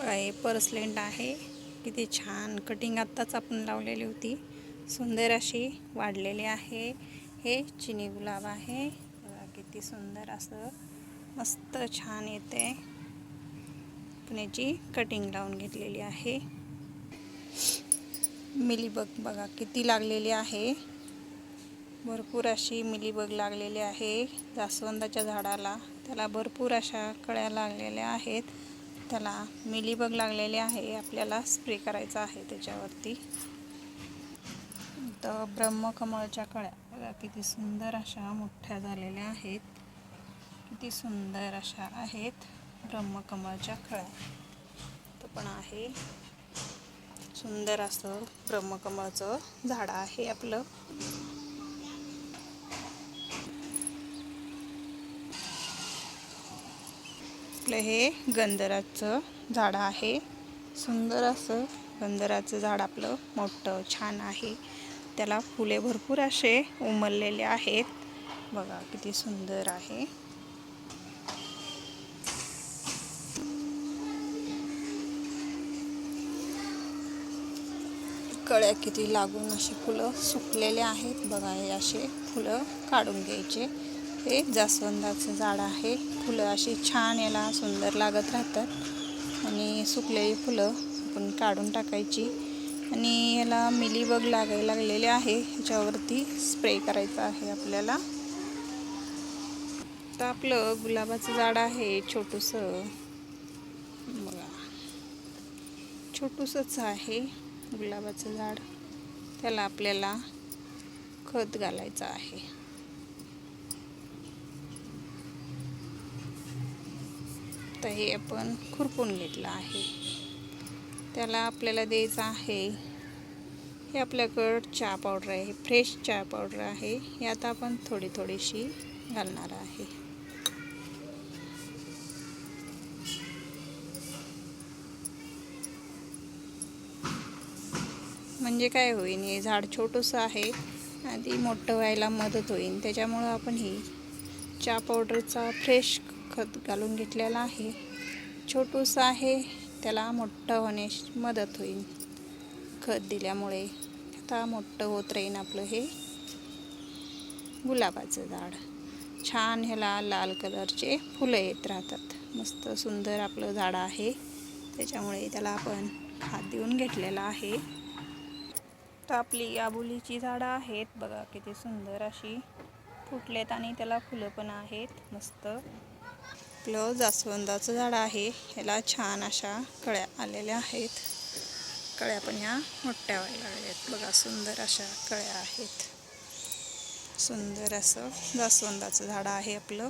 बघा हे पर्सलेंट आहे. किती छान कटिंग आत्ताच आपण लावलेली होती. सुंदर अशी वाढलेली आहे. हे चिनी गुलाब आहे. बघा किती सुंदर असं मस्त छान येते. पण याची कटिंग लावून घेतलेली आहे. मिलीबग बघा किती लागलेली आहे. भरपूर अशी मिलीबग लागलेली आहे. जास्वंदाच्या झाडाला त्याला भरपूर अशा कळ्या लागलेल्या आहेत. त्याला मिलीबग लागलेले आहे. आपल्याला स्प्रे करायचा आहे त्याच्यावरती. तर ब्रह्मकमळच्या कळ्या बघा किती सुंदर अशा मोठ्या झालेल्या आहेत. किती सुंदर अशा आहेत ब्रह्मकमळच्या कळ्या. तो पण आहे सुंदर असं ब्रह्मकमळचं झाड आहे आपलं. आपलं हे गंधराचं झाड आहे. सुंदर असं गंधराचं झाड आपलं मोठं छान आहे. त्याला फुले भरपूर असे उमललेले आहेत. बघा किती सुंदर आहे. कळ्या किती लागून अशी फुलं सुकलेले आहेत. बघा हे असे फुलं काढून घ्यायचे. हे जास्वंदाचं झाड आहे. फुलं अशी छान याला सुंदर लागत राहतात आणि सुकलेली फुलं आपण काढून टाकायची आणि याला मिलीबग लागायला लागलेले आहे. ह्याच्यावरती स्प्रे करायचा आहे आपल्याला. तर आपलं गुलाबाचं झाड आहे छोटूसं. बघा छोटूसंच आहे गुलाबाचं झाड. त्याला आपल्याला खत घालायचं आहे. तर हे आपण खुरपून घेतलं आहे. त्याला आपल्याला द्यायचं आहे. हे आपल्याकडं चहा पावडर आहे. फ्रेश चहा पावडर आहे. यात आपण थोडीशी घालणार आहे. म्हणजे काय होईल, हे झाड छोटंसं आहे आणि मोठं व्हायला मदत होईल. त्याच्यामुळं आपण ही चहा पावडरचा फ्रेश खत घालून घेतलेला आहे. छोटूसं आहे, त्याला मोठं होण्यास मदत होईल खत दिल्यामुळे. आता मोठं होत राहील आपलं हे गुलाबाचं झाड. छान ह्याला लाल कलरचे फुलं येत राहतात. मस्त सुंदर आपलं झाड आहे. त्याच्यामुळे त्याला आपण खात देऊन घेतलेलं आहे. तर आपली आबोलीची झाडं आहेत. बघा किती सुंदर अशी फुटलेत आणि त्याला फुलं पण आहेत मस्त. आपलं जास्वंदाचं झाड आहे. ह्याला छान अशा कळ्या आलेल्या आहेत. कळ्या पण ह्या मोठ्या व्हायला लागल्यात. बघा सुंदर अशा कळ्या आहेत. सुंदर असं जास्वंदाचं झाड आहे आपलं.